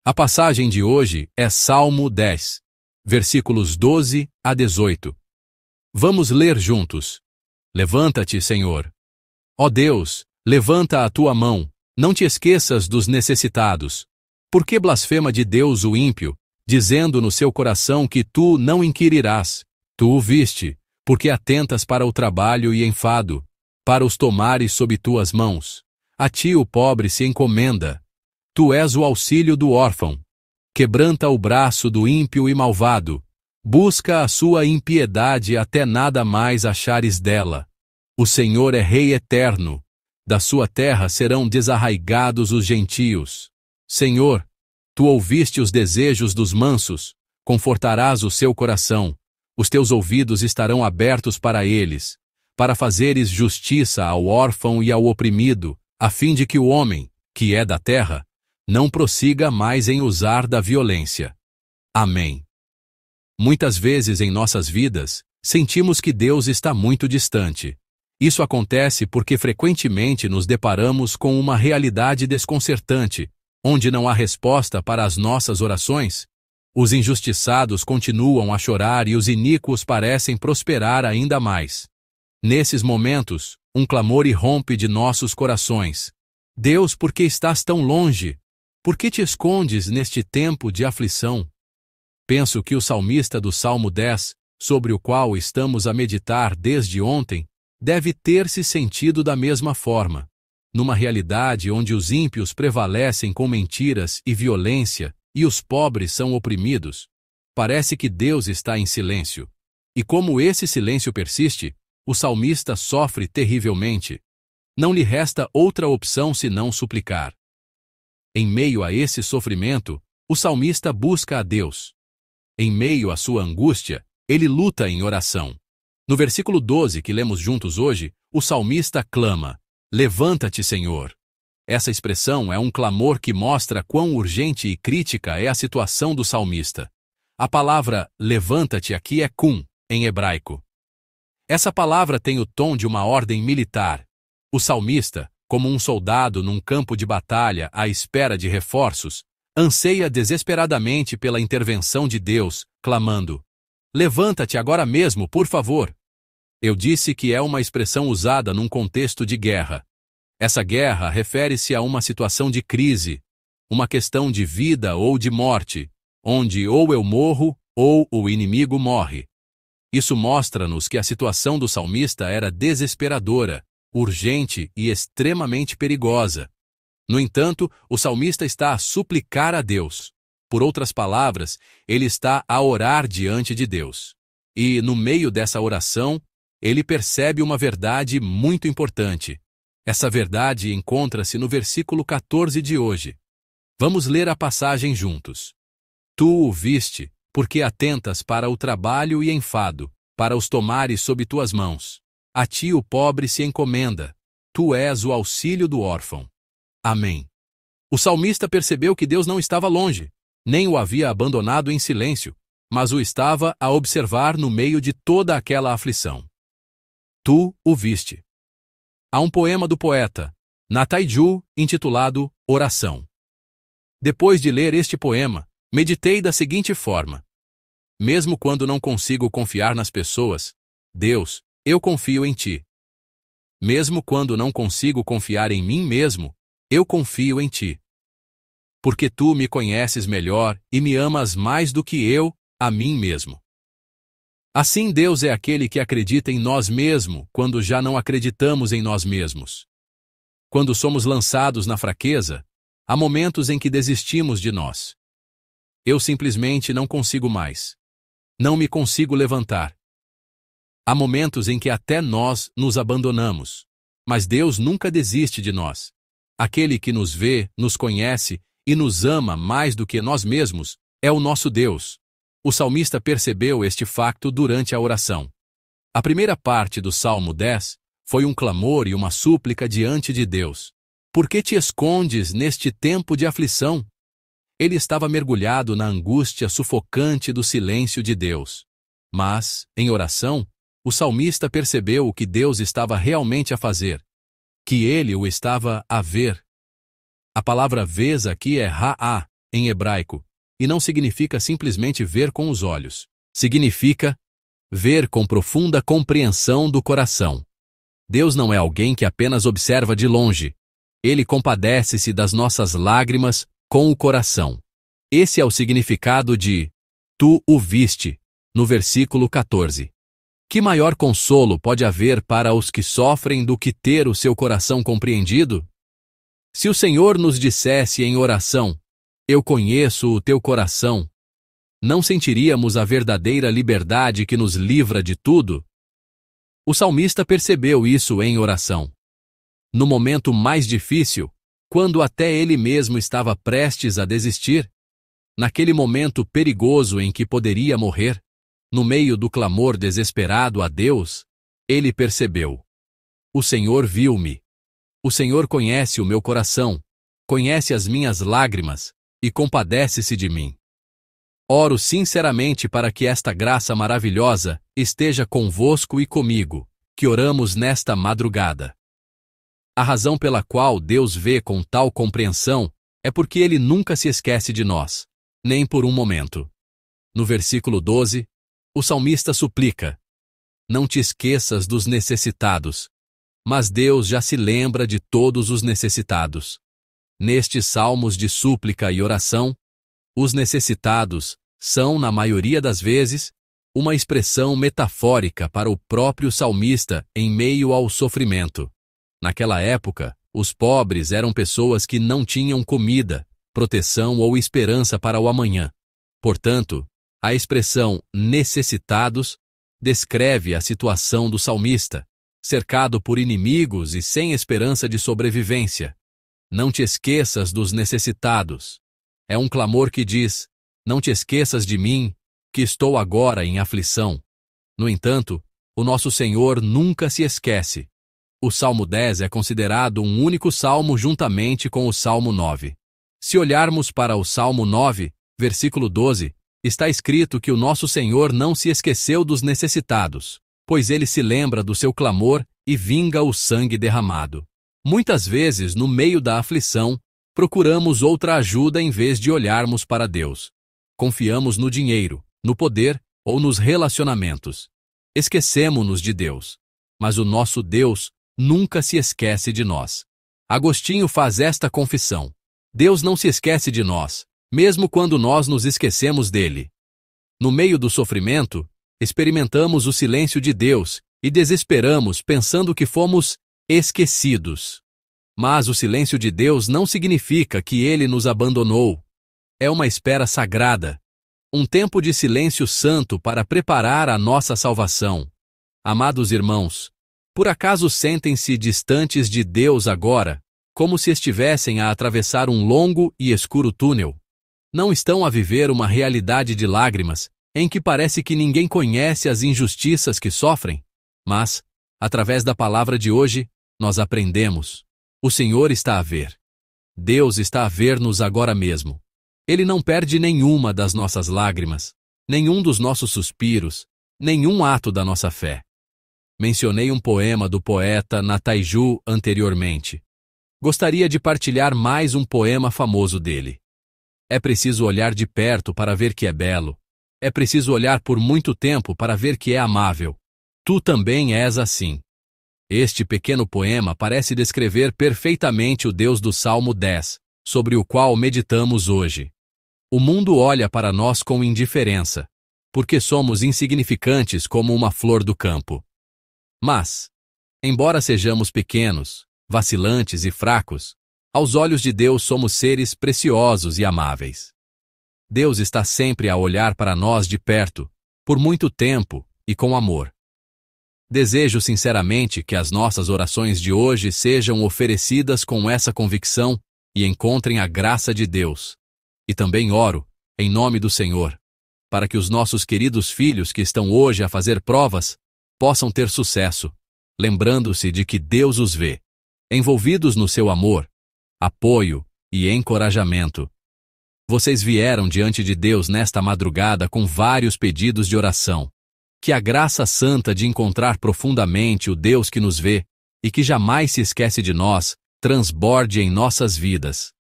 A passagem de hoje é Salmo 10, versículos 12 a 18. Vamos ler juntos. Levanta-te, Senhor. Ó Deus, levanta a tua mão, não te esqueças dos necessitados. Por que blasfema de Deus o ímpio, dizendo no seu coração que tu não inquirirás? Tu o viste, porque atentas para o trabalho e enfado, para os tomares sob tuas mãos. A ti o pobre se encomenda. Tu és o auxílio do órfão. Quebranta o braço do ímpio e malvado. Busca a sua impiedade até nada mais achares dela. O Senhor é Rei eterno. Da sua terra serão desarraigados os gentios. Senhor, tu ouviste os desejos dos mansos, confortarás o seu coração. Os teus ouvidos estarão abertos para eles, para fazeres justiça ao órfão e ao oprimido, a fim de que o homem, que é da terra, não prossiga mais em usar da violência. Amém. Muitas vezes em nossas vidas, sentimos que Deus está muito distante. Isso acontece porque frequentemente nos deparamos com uma realidade desconcertante, onde não há resposta para as nossas orações. Os injustiçados continuam a chorar e os iníquos parecem prosperar ainda mais. Nesses momentos, um clamor irrompe de nossos corações. Deus, por que estás tão longe? Por que te escondes neste tempo de aflição? Penso que o salmista do Salmo 10, sobre o qual estamos a meditar desde ontem, deve ter se sentido da mesma forma. Numa realidade onde os ímpios prevalecem com mentiras e violência e os pobres são oprimidos, parece que Deus está em silêncio. E como esse silêncio persiste, o salmista sofre terrivelmente. Não lhe resta outra opção senão suplicar. Em meio a esse sofrimento, o salmista busca a Deus. Em meio à sua angústia, ele luta em oração. No versículo 12 que lemos juntos hoje, o salmista clama: Levanta-te, Senhor. Essa expressão é um clamor que mostra quão urgente e crítica é a situação do salmista. A palavra levanta-te aqui é kum, em hebraico. Essa palavra tem o tom de uma ordem militar. O salmista, como um soldado num campo de batalha à espera de reforços, anseia desesperadamente pela intervenção de Deus, clamando: Levanta-te agora mesmo, por favor. Eu disse que é uma expressão usada num contexto de guerra. Essa guerra refere-se a uma situação de crise, uma questão de vida ou de morte, onde ou eu morro ou o inimigo morre. Isso mostra-nos que a situação do salmista era desesperadora, urgente e extremamente perigosa. No entanto, o salmista está a suplicar a Deus. Por outras palavras, ele está a orar diante de Deus. E, no meio dessa oração, ele percebe uma verdade muito importante. Essa verdade encontra-se no versículo 14 de hoje. Vamos ler a passagem juntos. Tu o viste, porque atentas para o trabalho e enfado, para os tomares sob tuas mãos. A ti o pobre se encomenda. Tu és o auxílio do órfão. Amém. O salmista percebeu que Deus não estava longe, nem o havia abandonado em silêncio, mas o estava a observar no meio de toda aquela aflição. Tu o viste. Há um poema do poeta Nataiju intitulado Oração. Depois de ler este poema, meditei da seguinte forma: mesmo quando não consigo confiar nas pessoas, Deus, eu confio em ti. Mesmo quando não consigo confiar em mim mesmo, eu confio em ti. Porque tu me conheces melhor e me amas mais do que eu, a mim mesmo. Assim Deus é aquele que acredita em nós mesmos quando já não acreditamos em nós mesmos. Quando somos lançados na fraqueza, há momentos em que desistimos de nós. Eu simplesmente não consigo mais. Não me consigo levantar. Há momentos em que até nós nos abandonamos. Mas Deus nunca desiste de nós. Aquele que nos vê, nos conhece e nos ama mais do que nós mesmos é o nosso Deus. O salmista percebeu este facto durante a oração. A primeira parte do Salmo 10 foi um clamor e uma súplica diante de Deus. Por que te escondes neste tempo de aflição? Ele estava mergulhado na angústia sufocante do silêncio de Deus. Mas, em oração, o salmista percebeu o que Deus estava realmente a fazer, que ele o estava a ver. A palavra vez aqui é ra'a, em hebraico, e não significa simplesmente ver com os olhos. Significa ver com profunda compreensão do coração. Deus não é alguém que apenas observa de longe. Ele compadece-se das nossas lágrimas com o coração. Esse é o significado de "tu o viste", no versículo 14. Que maior consolo pode haver para os que sofrem do que ter o seu coração compreendido? Se o Senhor nos dissesse em oração, "Eu conheço o teu coração", não sentiríamos a verdadeira liberdade que nos livra de tudo? O salmista percebeu isso em oração. No momento mais difícil, quando até ele mesmo estava prestes a desistir, naquele momento perigoso em que poderia morrer, no meio do clamor desesperado a Deus, ele percebeu: "O Senhor viu-me. O Senhor conhece o meu coração, conhece as minhas lágrimas e compadece-se de mim." Oro sinceramente para que esta graça maravilhosa esteja convosco e comigo, que oramos nesta madrugada. A razão pela qual Deus vê com tal compreensão é porque Ele nunca se esquece de nós, nem por um momento. No versículo 12, o salmista suplica: "Não te esqueças dos necessitados." Mas Deus já se lembra de todos os necessitados. Nestes salmos de súplica e oração, os necessitados são, na maioria das vezes, uma expressão metafórica para o próprio salmista em meio ao sofrimento. Naquela época, os pobres eram pessoas que não tinham comida, proteção ou esperança para o amanhã. Portanto, a expressão necessitados descreve a situação do salmista, cercado por inimigos e sem esperança de sobrevivência. Não te esqueças dos necessitados. É um clamor que diz: "Não te esqueças de mim, que estou agora em aflição." No entanto, o nosso Senhor nunca se esquece. O Salmo 10 é considerado um único salmo juntamente com o Salmo 9. Se olharmos para o Salmo 9, versículo 12, está escrito que o nosso Senhor não se esqueceu dos necessitados, pois ele se lembra do seu clamor e vinga o sangue derramado. Muitas vezes, no meio da aflição, procuramos outra ajuda em vez de olharmos para Deus. Confiamos no dinheiro, no poder ou nos relacionamentos. Esquecemo-nos de Deus. Mas o nosso Deus nunca se esquece de nós. Agostinho faz esta confissão: Deus não se esquece de nós, mesmo quando nós nos esquecemos dele. No meio do sofrimento, experimentamos o silêncio de Deus e desesperamos pensando que fomos esquecidos. Mas o silêncio de Deus não significa que ele nos abandonou. É uma espera sagrada, um tempo de silêncio santo para preparar a nossa salvação. Amados irmãos, por acaso sentem-se distantes de Deus agora, como se estivessem a atravessar um longo e escuro túnel? Não estão a viver uma realidade de lágrimas, em que parece que ninguém conhece as injustiças que sofrem? Mas, através da palavra de hoje, nós aprendemos: o Senhor está a ver. Deus está a ver-nos agora mesmo. Ele não perde nenhuma das nossas lágrimas, nenhum dos nossos suspiros, nenhum ato da nossa fé. Mencionei um poema do poeta Nataiju anteriormente. Gostaria de partilhar mais um poema famoso dele. É preciso olhar de perto para ver que é belo. É preciso olhar por muito tempo para ver que é amável. Tu também és assim. Este pequeno poema parece descrever perfeitamente o Deus do Salmo 10, sobre o qual meditamos hoje. O mundo olha para nós com indiferença, porque somos insignificantes como uma flor do campo. Mas, embora sejamos pequenos, vacilantes e fracos, aos olhos de Deus somos seres preciosos e amáveis. Deus está sempre a olhar para nós de perto, por muito tempo e com amor. Desejo sinceramente que as nossas orações de hoje sejam oferecidas com essa convicção e encontrem a graça de Deus. E também oro, em nome do Senhor, para que os nossos queridos filhos que estão hoje a fazer provas possam ter sucesso, lembrando-se de que Deus os vê, envolvidos no seu amor, apoio e encorajamento. Vocês vieram diante de Deus nesta madrugada com vários pedidos de oração. Que a graça santa de encontrar profundamente o Deus que nos vê e que jamais se esquece de nós, transborde em nossas vidas.